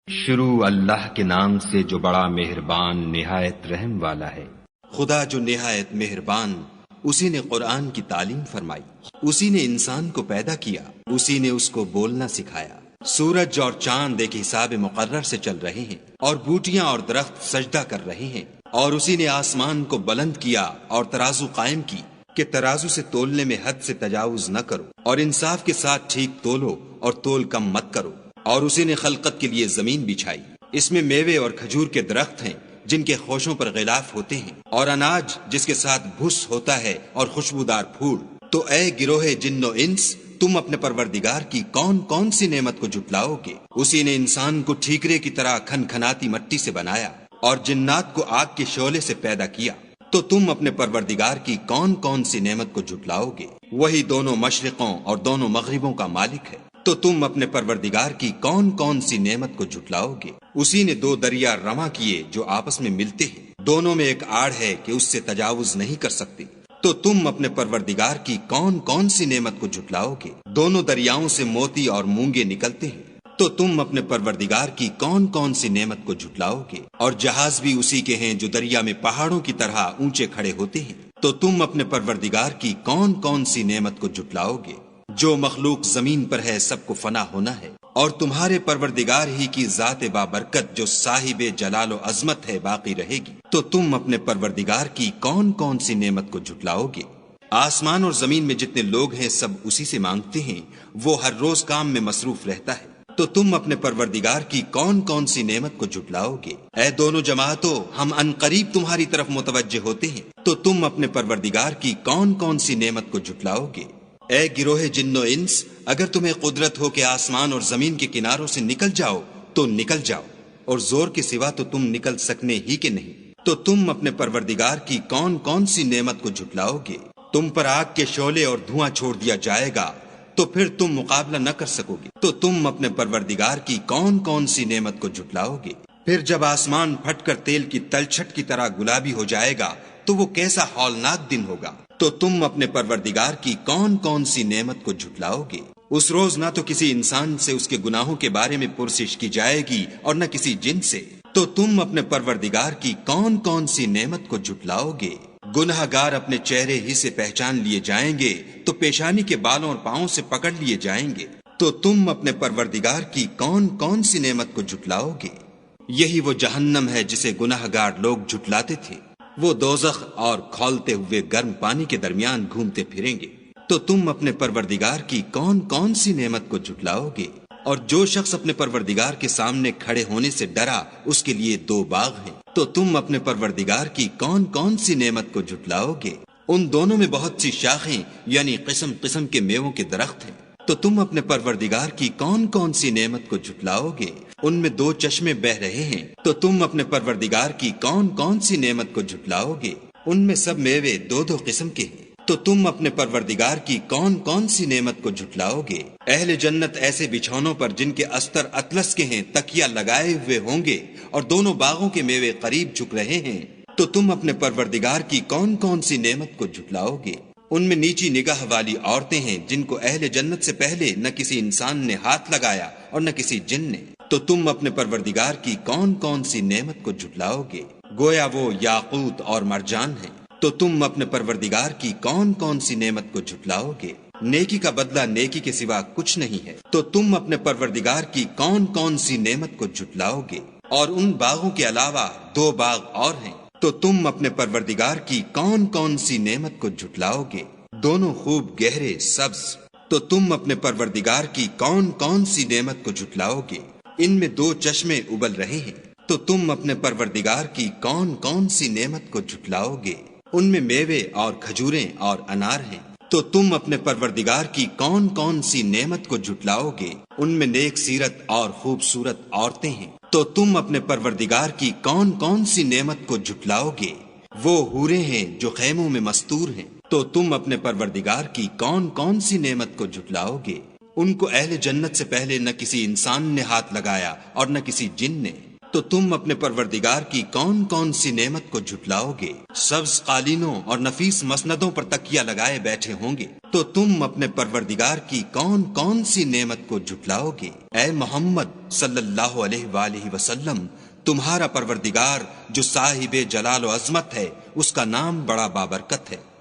شروع اللہ کے نام سے جو بڑا مہربان نہایت رحم والا ہے۔ خدا جو نہایت مہربان، اسی نے قرآن کی تعلیم فرمائی، اسی نے انسان کو پیدا کیا، اسی نے اس کو بولنا سکھایا۔ سورج اور چاند ایک حساب مقرر سے چل رہے ہیں، اور بوٹیاں اور درخت سجدہ کر رہے ہیں، اور اسی نے آسمان کو بلند کیا اور ترازو قائم کی کہ ترازو سے تولنے میں حد سے تجاوز نہ کرو، اور انصاف کے ساتھ ٹھیک تولو اور تول کم مت کرو۔ اور اسی نے خلقت کے لیے زمین بچھائی، اس میں میوے اور کھجور کے درخت ہیں جن کے خوشوں پر غلاف ہوتے ہیں، اور اناج جس کے ساتھ بھس ہوتا ہے اور خوشبودار پھول۔ تو اے گروہ جن و انس، تم اپنے پروردگار کی کون کون سی نعمت کو جھٹلاؤ گے؟ اسی نے انسان کو ٹھیکرے کی طرح کھنکھناتی مٹی سے بنایا اور جنات کو آگ کے شعلے سے پیدا کیا۔ تو تم اپنے پروردگار کی کون کون سی نعمت کو جھٹلاؤ گے؟ وہی دونوں مشرقوں اور دونوں مغربوں کا مالک ہے۔ تو تم اپنے پروردگار کی کون کون سی نعمت کو جھٹلاؤ گے؟ اسی نے دو دریا رواں کیے جو آپس میں ملتے ہیں، دونوں میں ایک آڑ ہے کہ اس سے تجاوز نہیں کر سکتے۔ تو تم اپنے پروردگار کی کون کون سی نعمت کو جھٹلاؤ گے؟ دونوں دریاؤں سے موتی اور مونگے نکلتے ہیں۔ تو تم اپنے پروردگار کی کون کون سی نعمت کو جھٹلاؤ گے؟ اور جہاز بھی اسی کے ہیں جو دریا میں پہاڑوں کی طرح اونچے کھڑے ہوتے ہیں۔ تو تم اپنے پروردگار کی کون کون سی نعمت کو جھٹلاؤ گے؟ جو مخلوق زمین پر ہے سب کو فنا ہونا ہے، اور تمہارے پروردگار ہی کی ذات بابرکت جو صاحب جلال و عظمت ہے باقی رہے گی۔ تو تم اپنے پروردگار کی کون کون سی نعمت کو جھٹلاؤ گے؟ آسمان اور زمین میں جتنے لوگ ہیں سب اسی سے مانگتے ہیں، وہ ہر روز کام میں مصروف رہتا ہے۔ تو تم اپنے پروردگار کی کون کون سی نعمت کو جھٹلاؤ گے؟ اے دونوں جماعتوں، ہم عنقریب تمہاری طرف متوجہ ہوتے ہیں۔ تو تم اپنے پروردگار کی کون کون سی نعمت کو جھٹلاؤ گے؟ اے گروہ جن و انس، اگر تمہیں قدرت ہو کہ آسمان اور زمین کے کناروں سے نکل جاؤ تو نکل جاؤ، اور زور کے سوا تو تم نکل سکنے ہی کے نہیں۔ تو تم اپنے پروردگار کی کون کون سی نعمت کو جھٹلاؤ گے؟ تم پر آگ کے شعلے اور دھواں چھوڑ دیا جائے گا تو پھر تم مقابلہ نہ کر سکو گے۔ تو تم اپنے پروردگار کی کون کون سی نعمت کو جھٹلاؤ گے؟ پھر جب آسمان پھٹ کر تیل کی تلچھٹ کی طرح گلابی ہو جائے گا تو وہ کیسا ہولناک دن ہوگا۔ تو تم اپنے پروردگار کی کون کون سی نعمت کو جھٹلاؤ گے؟ اس روز نہ تو کسی انسان سے اس کے گناہوں کے بارے میں پرسش کی جائے گی اور نہ کسی جن سے۔ تو تم اپنے پروردگار کی کون کون سی نعمت کو جھٹلاؤ گے؟ گنہگار اپنے چہرے ہی سے پہچان لیے جائیں گے تو پیشانی کے بالوں اور پاؤں سے پکڑ لیے جائیں گے۔ تو تم اپنے پروردگار کی کون کون سی نعمت کو جھٹلاؤ گے؟ یہی وہ جہنم ہے جسے گنہگار لوگ جھٹلاتے تھے، وہ دوزخ اور کھولتے ہوئے گرم پانی کے درمیان گھومتے پھریں گے۔ تو تم اپنے پروردگار کی کون کون سی نعمت کو جھٹلاؤ گے؟ اور جو شخص اپنے پروردگار کے سامنے کھڑے ہونے سے ڈرا اس کے لیے دو باغ ہیں۔ تو تم اپنے پروردگار کی کون کون سی نعمت کو جھٹلاؤ گے؟ ان دونوں میں بہت سی شاخیں یعنی قسم قسم کے میووں کے درخت ہیں۔ تو تم اپنے پروردگار کی کون کون سی نعمت کو جھٹلاؤ گے؟ ان میں دو چشمے بہ رہے ہیں۔ تو تم اپنے پروردگار کی کون کون سی نعمت کو جھٹلاؤ گے؟ ان میں سب میوے دو دو قسم کے ہیں۔ تو تم اپنے پروردگار کی کون کون سی نعمت کو جھٹلاؤ گے؟ اہل جنت ایسے بچھونوں پر جن کے استر اطلس کے ہیں تکیہ لگائے ہوئے ہوں گے، اور دونوں باغوں کے میوے قریب جھک رہے ہیں۔ تو تم اپنے پروردگار کی کون کون سی نعمت کو جھٹلاؤ گے؟ ان میں نیچی نگاہ والی عورتیں ہیں جن کو اہل جنت سے پہلے نہ کسی انسان نے ہاتھ لگایا اور نہ کسی جن نے۔ تو تم اپنے پروردگار کی کون کون سی نعمت کو جھٹلاؤ گے؟ گویا وہ یاقوت اور مرجان ہیں۔ تو تم اپنے پروردگار کی کون کون سی نعمت کو جھٹلاؤ گے؟ نیکی کا بدلہ نیکی کے سوا کچھ نہیں ہے۔ تو تم اپنے پروردگار کی کون کون سی نعمت کو جھٹلاؤ گے؟ اور ان باغوں کے علاوہ دو باغ اور ہیں۔ تو تم اپنے پروردگار کی کون کون سی نعمت کو جھٹلاؤ گے؟ دونوں خوب گہرے سبز۔ تو تم اپنے پروردگار کی کون کون سی نعمت کو جھٹلاؤ گے؟ ان میں دو چشمے ابل رہے ہیں۔ تو تم اپنے پروردگار کی کون کون سی نعمت کو جھٹلاؤ گے؟ ان میں میوے اور کھجوریں اور انار ہیں۔ تو تم اپنے پروردگار کی کون کون سی نعمت کو جھٹلاؤ گے؟ ان میں نیک سیرت اور خوبصورت عورتیں ہیں۔ تو تم اپنے پروردگار کی کون کون سی نعمت کو جھٹلاؤ گے؟ وہ حوریں ہیں جو خیموں میں مستور ہیں۔ تو تم اپنے پروردگار کی کون کون سی نعمت کو جھٹلاؤ گے؟ ان کو اہل جنت سے پہلے نہ کسی انسان نے ہاتھ لگایا اور نہ کسی جن نے۔ تو تم اپنے پروردگار کی کون کون سی نعمت کو جھٹلاؤ گے؟ سبز قالینوں اور نفیس مسندوں پر تکیہ لگائے بیٹھے ہوں گے، تو تم اپنے پروردگار کی کون کون سی نعمت کو جھٹلاؤ گے؟ اے محمد صلی اللہ علیہ وآلہ وسلم، تمہارا پروردگار جو صاحب جلال و عظمت ہے، اس کا نام بڑا بابرکت ہے۔